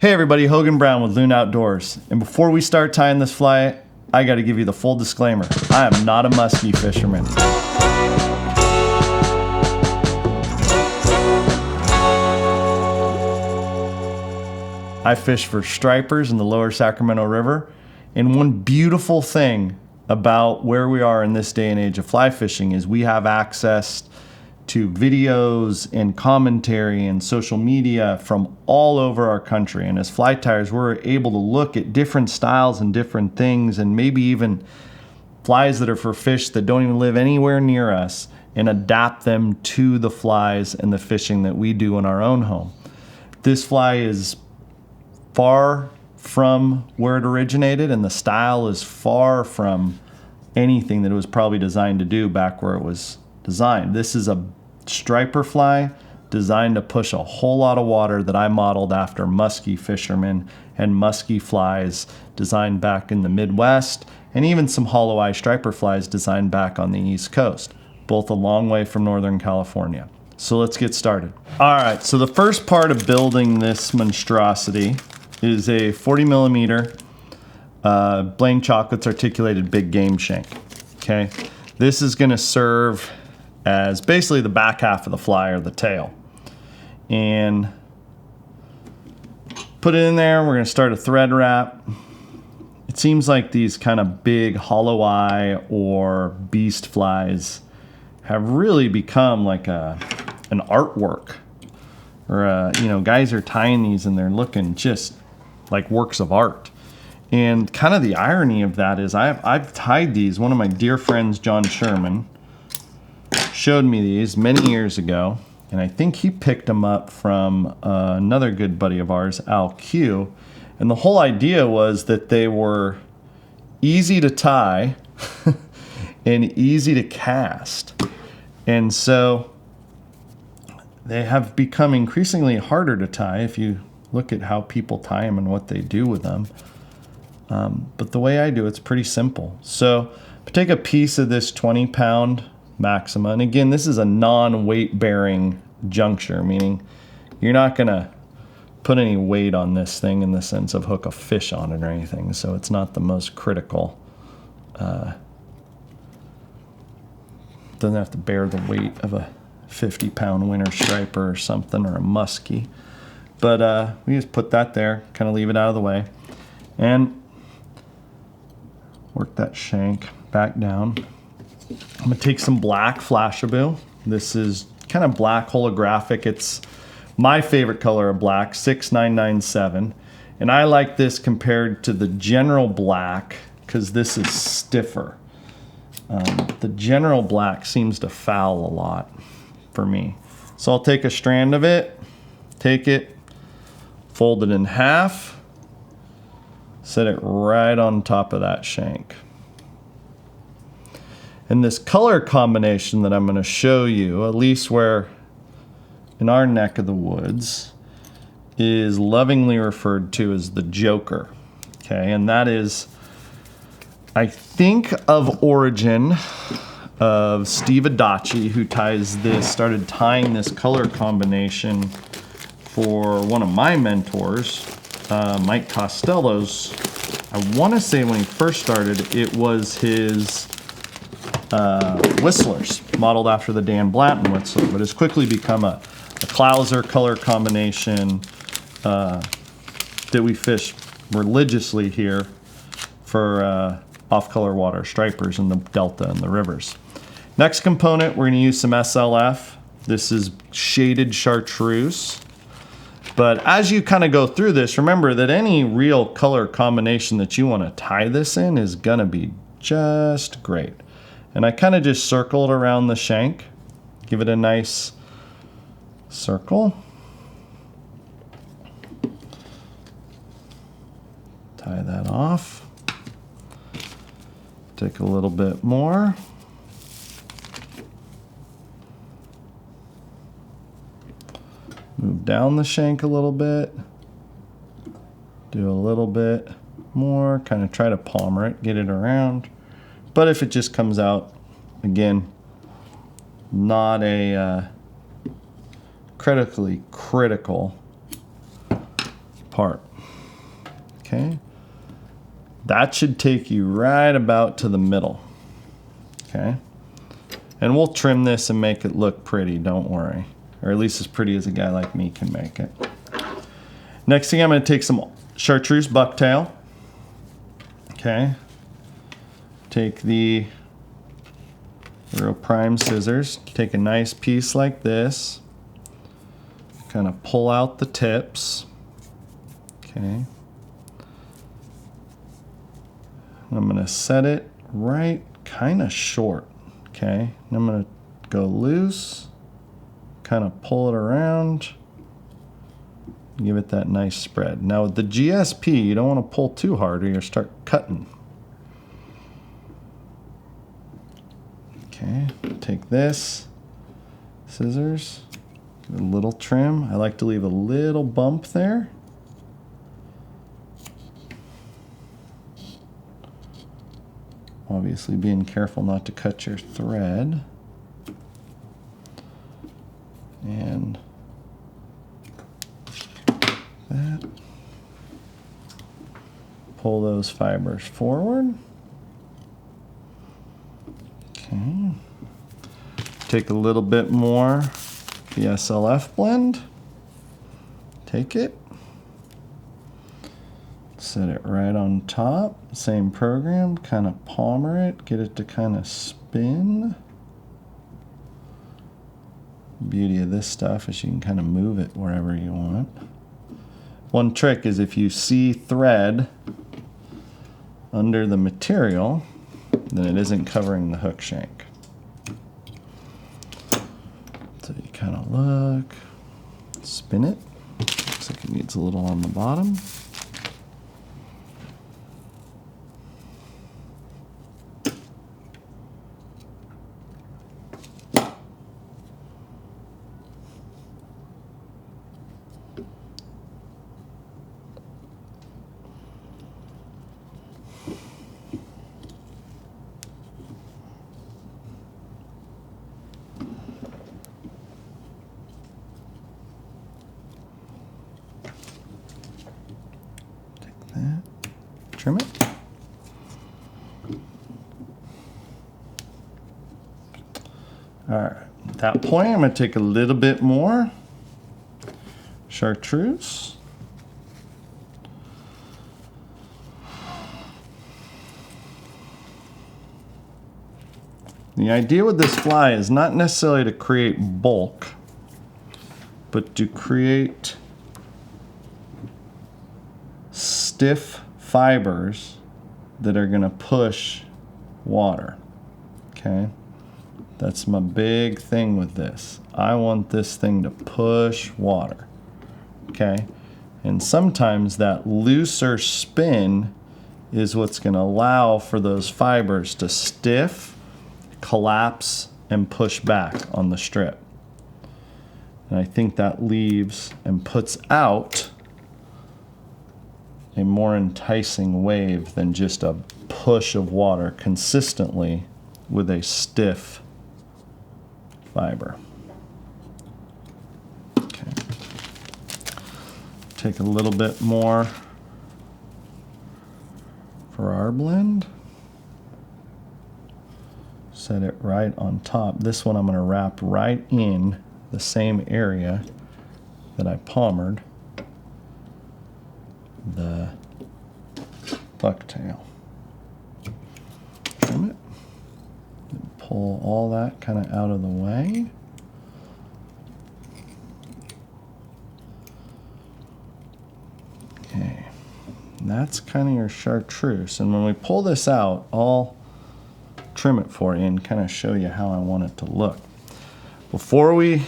Hey everybody, Hogan Brown with Loon Outdoors. And before we start tying this fly, I got to give you the full disclaimer. I am not a muskie fisherman. I fish for stripers in the lower Sacramento River. And one beautiful thing about where we are in this day and age of fly fishing is we have access to videos and commentary and social media from all over our country. And as fly tyers, we're able to look at different styles and different things, and maybe even flies that are for fish that don't even live anywhere near us, and adapt them to the flies and the fishing that we do in our own home. This fly is far from where it originated, and the style is far from anything that it was probably designed to do back where it was designed. This is a striper fly designed to push a whole lot of water that I modeled after muskie fishermen and muskie flies designed back in the Midwest, and even some hollow eye striper flies designed back on the East Coast, both a long way from Northern California. So let's get started. All right, so the first part of building this monstrosity is a 40 millimeter Blaine Chocolates articulated big game shank. Okay, this is going to serve as basically the back half of the fly or the tail, and put it in there. We're going to start a thread wrap. It seems like these kind of big hollow eye or beast flies have really become like an artwork, or guys are tying these and they're looking just like works of art. And kind of the irony of that is I've tied these. One of my dear friends, John Sherman, showed me these many years ago, and I think he picked them up from another good buddy of ours, Al Q. And the whole idea was that they were easy to tie and easy to cast. And so they have become increasingly harder to tie if you look at how people tie them and what they do with them. But the way I do it's pretty simple. So I take a piece of this 20-pound Maxima, and again, this is a non-weight bearing juncture, meaning you're not gonna put any weight on this thing in the sense of hook a fish on it or anything, so it's not the most critical. Doesn't have to bear the weight of a 50-pound winter striper or something, or a muskie. But we just put that there, kind of leave it out of the way, and work that shank back down. I'm gonna take some black Flashaboo. This is kind of black holographic. It's my favorite color of black, 6997. And I like this compared to the general black because this is stiffer. The general black seems to foul a lot for me. So I'll take a strand of it, take it, fold it in half, set it right on top of that shank. And this color combination that I'm going to show you, at least where in our neck of the woods, is lovingly referred to as the Joker. Okay, and that is, I think, of origin of Steve Adachi, who started tying this color combination for one of my mentors, Mike Costello's. I want to say when he first started, it was his whistlers, modeled after the Dan Blanton whistler, but has quickly become a Clouser color combination that we fish religiously here for off-color water stripers in the Delta and the rivers. Next component, we're going to use some SLF. This is shaded chartreuse. But as you kind of go through this, remember that any real color combination that you want to tie this in is going to be just great. And I kind of just circle it around the shank, give it a nice circle. Tie that off. Take a little bit more. Move down the shank a little bit. Do a little bit more, kind of try to palmer it, get it around. But if it just comes out, again, not a critically critical part. Okay. That should take you right about to the middle. Okay. And we'll trim this and make it look pretty, don't worry. Or at least as pretty as a guy like me can make it. Next thing, I'm going to take some chartreuse bucktail. Okay. Take the real prime scissors. Take a nice piece like this. Kind of pull out the tips. Okay. I'm going to set it right kind of short. Okay. And I'm going to go loose. Kind of pull it around. Give it that nice spread. Now with the GSP, you don't want to pull too hard or you'll start cutting. Okay, take this, scissors, a little trim. I like to leave a little bump there. Obviously being careful not to cut your thread. And that. Pull those fibers forward. Okay. Take a little bit more the SLF blend. Take it. Set it right on top. Same program. Kind of palmer it. Get it to kind of spin. Beauty of this stuff is you can kind of move it wherever you want. One trick is if you see thread under the material, then it isn't covering the hook shank. So you kind of look, spin it. Looks like it needs a little on the bottom. Trim it. All right, at that point, I'm going to take a little bit more chartreuse. The idea with this fly is not necessarily to create bulk, but to create stiff fibers that are going to push water. Okay, that's my big thing with this. I want this thing to push water. Okay, and sometimes that looser spin is what's going to allow for those fibers to stiff, collapse, and push back on the strip. And I think that leaves and puts out a more enticing wave than just a push of water consistently with a stiff fiber. Okay. Take a little bit more for our blend. Set it right on top. This one I'm going to wrap right in the same area that I palmered the bucktail. Trim it. And pull all that kind of out of the way. Okay, and that's kind of your chartreuse. And when we pull this out, I'll trim it for you and kind of show you how I want it to look. Before we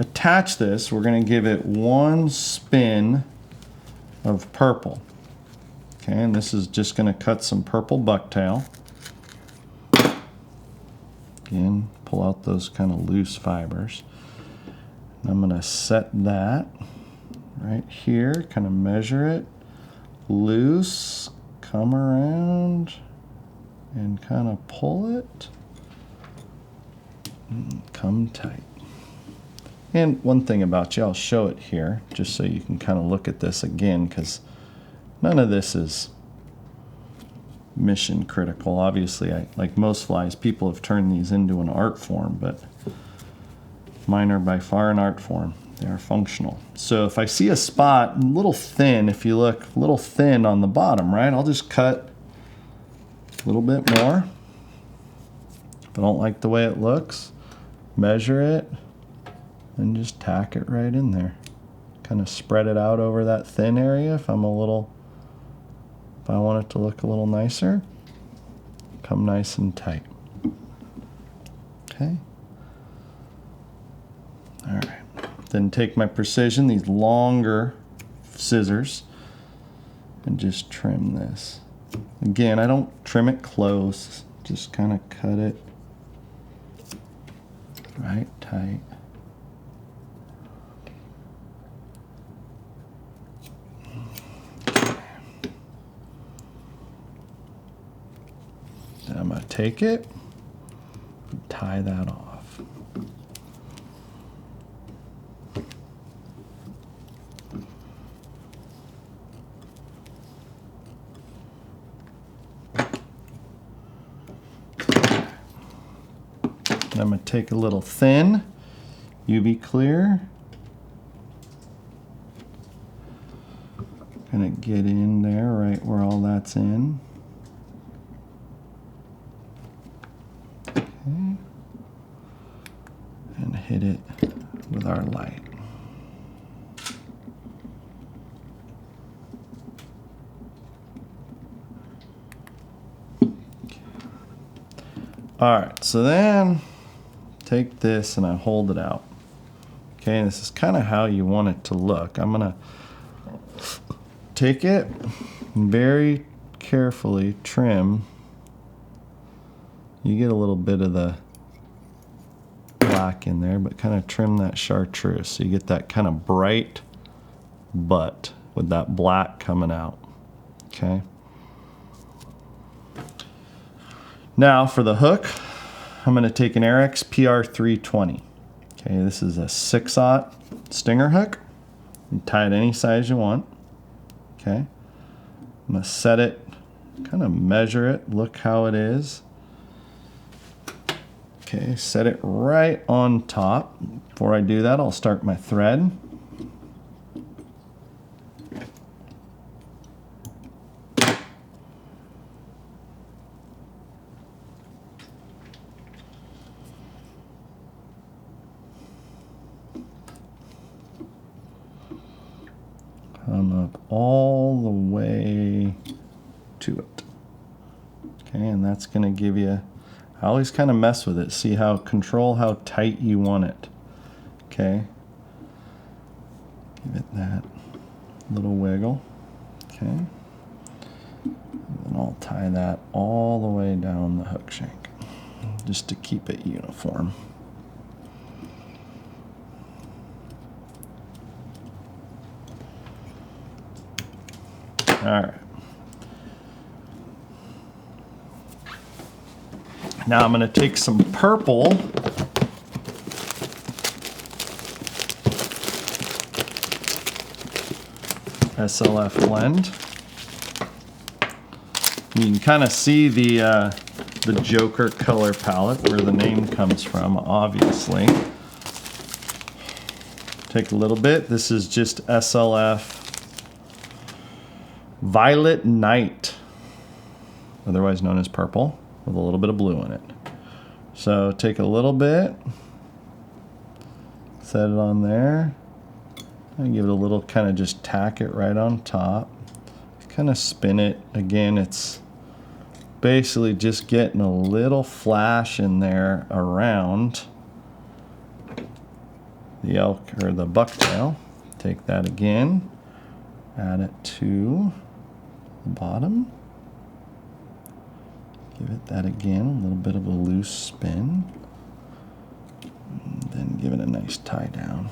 attach this, we're going to give it one spin of purple. Okay, and this is just going to cut some purple bucktail. Again, pull out those kind of loose fibers. And I'm going to set that right here, kind of measure it, loose, come around, and kind of pull it, and come tight. And one thing about you, I'll show it here, just so you can kind of look at this again, because None of this is mission critical. Obviously, like most flies, people have turned these into an art form, but mine are by far an art form. They are functional. So if I see a spot, a little thin, if you look, a little thin on the bottom, right? I'll just cut a little bit more. If I don't like the way it looks, measure it, and just tack it right in there. Kind of spread it out over that thin area if I want it to look a little nicer. Come nice and tight. Okay. All right. Then take my precision, these longer scissors, and just trim this. Again, I don't trim it close, just kind of cut it right tight. Then I'm going to take it and tie that off. I'm going to take a little thin UV clear. Gonna get in there right where all that's in. Okay. And hit it with our light. All right, so then take this and I hold it out. Okay, and this is kind of how you want it to look. I'm gonna take it and very carefully trim. You get a little bit of the black in there, but kind of trim that chartreuse so you get that kind of bright butt with that black coming out. Okay. Now for the hook, I'm going to take an Airex PR320. Okay, this is a 6/0 stinger hook. You can tie it any size you want. Okay, I'm going to set it, kind of measure it, look how it is. Okay, set it right on top. Before I do that, I'll start my thread. Come up all the way to it. Okay, and that's going to give you, I always kind of mess with it, see how, control how tight you want it. Okay, give it that little wiggle. Okay, and then I'll tie that all the way down the hook shank, just to keep it uniform. All right. Now I'm going to take some purple SLF blend. You can kind of see the Joker color palette where the name comes from, obviously. Take a little bit. This is just SLF Violet Night, otherwise known as purple, with a little bit of blue in it. So take a little bit, set it on there, and give it a little kind of just tack it right on top. Kind of spin it. Again, it's basically just getting a little flash in there around the elk or the bucktail. Take that again, add it to the bottom. Give it that again, a little bit of a loose spin. And then give it a nice tie down.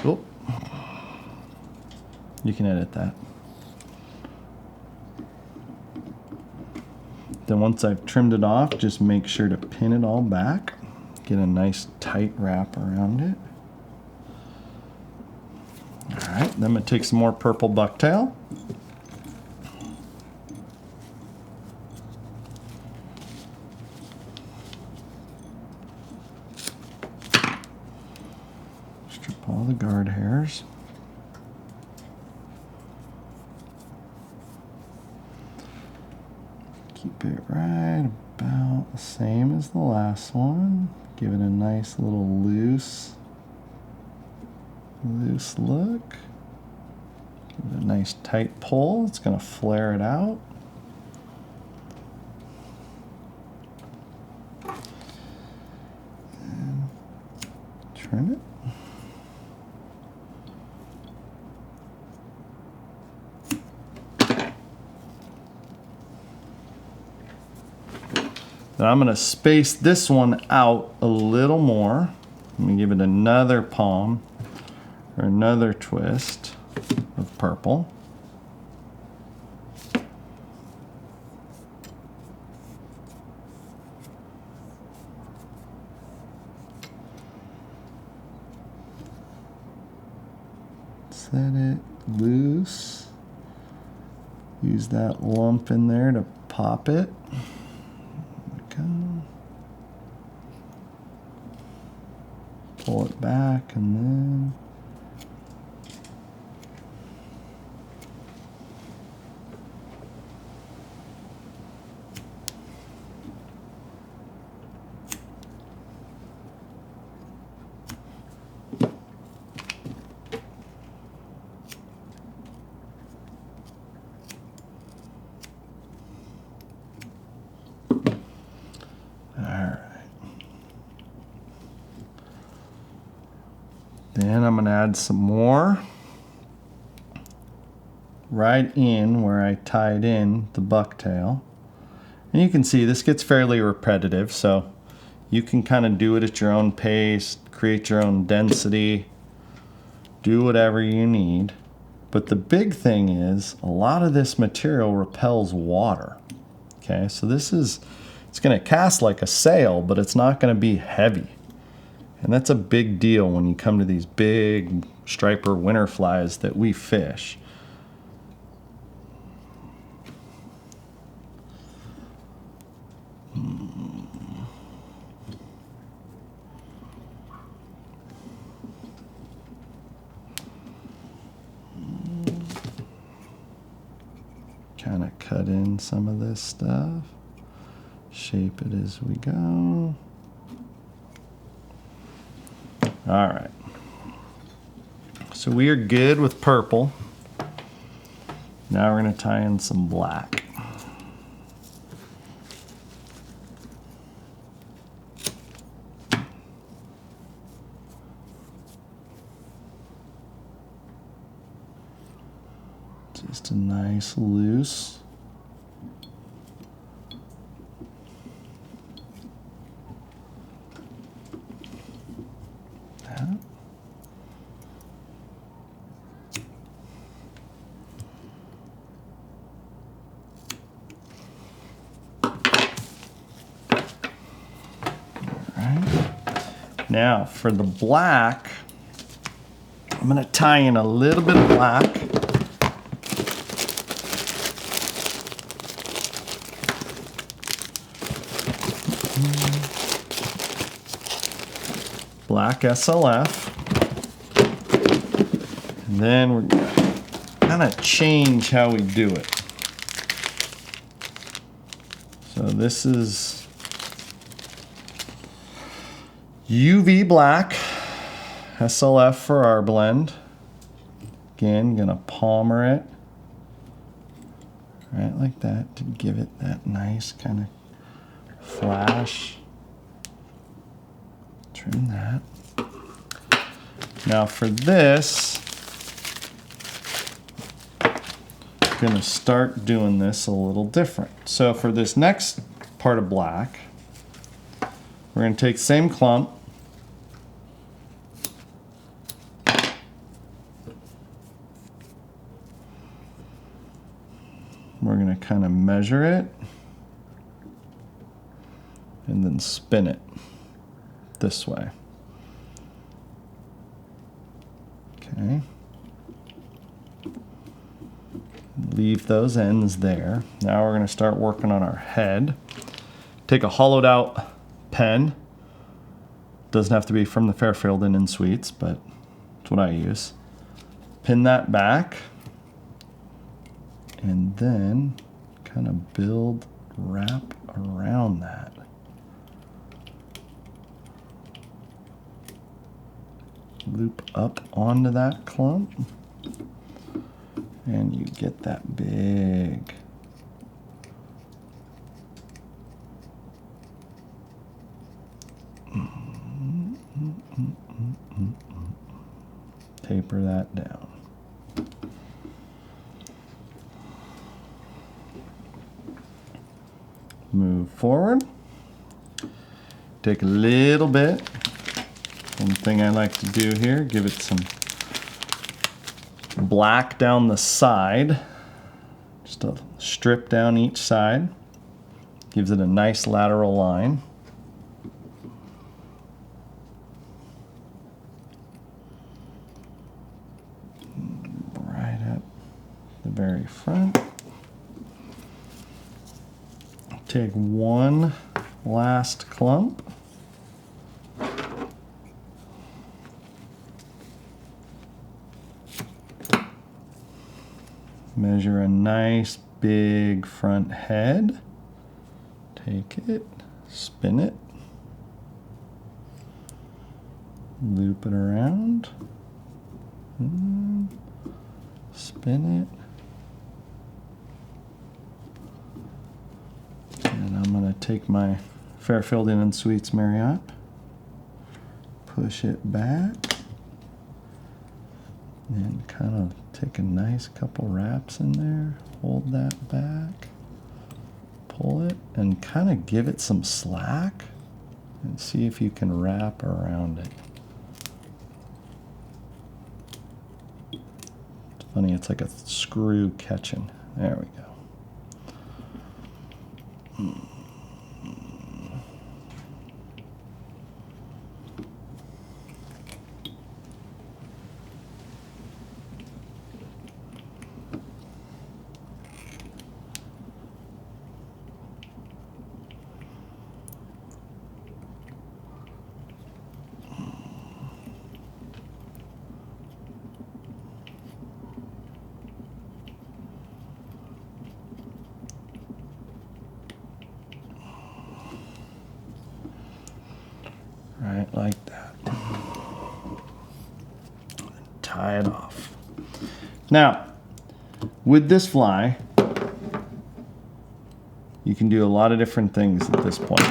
Oh. You can edit that. Then once I've trimmed it off, just make sure to pin it all back. Get a nice tight wrap around it. All right, then I'm gonna take some more purple bucktail. Strip all the guard hairs. Keep it right about the same as the last one. Give it a nice little loose look. Give it a nice tight pull. It's going to flare it out. And trim it. Then I'm going to space this one out a little more. Let me give it another palm or another twist of purple. Set it loose. Use that lump in there to pop it. Pull it back and then then I'm going to add some more right in where I tied in the bucktail. And you can see this gets fairly repetitive, so you can kind of do it at your own pace, create your own density, do whatever you need. But the big thing is a lot of this material repels water. Okay, so it's going to cast like a sail, but it's not going to be heavy. And that's a big deal when you come to these big striper winter flies that we fish. Kind of cut in some of this stuff, shape it as we go. All right, so we are good with purple. Now we're going to tie in some black. Just a nice loose. Now for the black, I'm going to tie in a little bit of black. Black SLF. And then we're going to kind of change how we do it. So this is UV black, SLF for our blend. Again, gonna palmer it right like that to give it that nice kind of flash. Trim that. Now for this, I'm gonna start doing this a little different. So for this next part of black, we're gonna take the same clump, we're going to kind of measure it and then spin it this way. Okay. Leave those ends there. Now we're going to start working on our head. Take a hollowed out pen. Doesn't have to be from the Fairfield Inn and Suites, but it's what I use. Pin that back. And then kind of build, wrap around that. Loop up onto that clump. And you get that big taper that down. Move forward. Take a little bit. One thing I like to do here, give it some black down the side. Just a strip down each side. Gives it a nice lateral line. Right up the very front. Take one last clump. Measure a nice big front head. Take it, spin it, loop it around, spin it. And I'm going to take my Fairfield Inn and Suites Marriott, push it back, and kind of take a nice couple wraps in there, hold that back, pull it, and kind of give it some slack, and see if you can wrap around it. It's funny, it's like a screw catching. There we go. Right, like that. Tie it off. Now, with this fly, you can do a lot of different things at this point.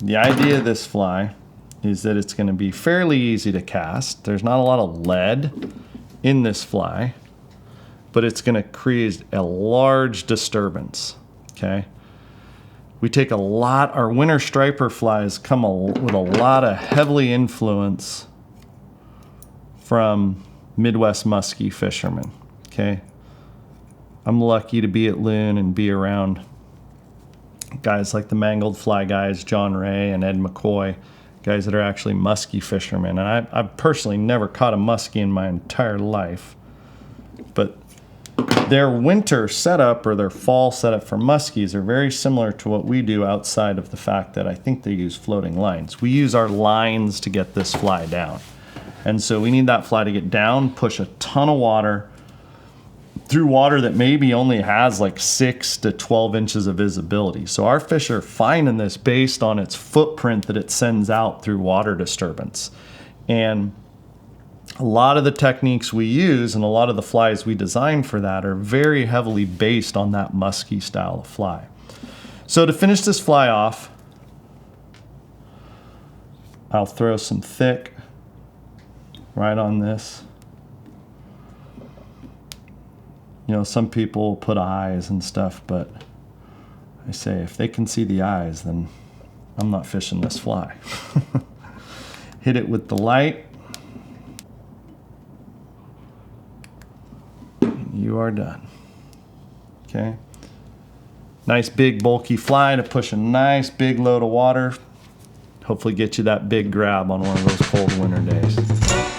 The idea of this fly is that it's going to be fairly easy to cast. There's not a lot of lead in this fly, but it's going to create a large disturbance, okay? We take a lot, our winter striper flies come with a lot of heavily influence from Midwest Muskie fishermen, okay? I'm lucky to be at Loon and be around guys like the Mangled Fly guys, John Ray and Ed McCoy, guys that are actually muskie fishermen. And I've personally never caught a muskie in my entire life, but their winter setup or their fall setup for muskies are very similar to what we do, outside of the fact that I think they use floating lines. We use our lines to get this fly down. And so we need that fly to get down, push a ton of water through water that maybe only has like 6 to 12 inches of visibility. So our fish are finding this based on its footprint that it sends out through water disturbance. And a lot of the techniques we use and a lot of the flies we design for that are very heavily based on that musky style of fly. So to finish this fly off, I'll throw some thick right on this. You know, some people put eyes and stuff, but I say if they can see the eyes, then I'm not fishing this fly. Hit it with the light. You are done. Okay. Nice big bulky fly to push a nice big load of water. hopefully get you that big grab on one of those cold winter days.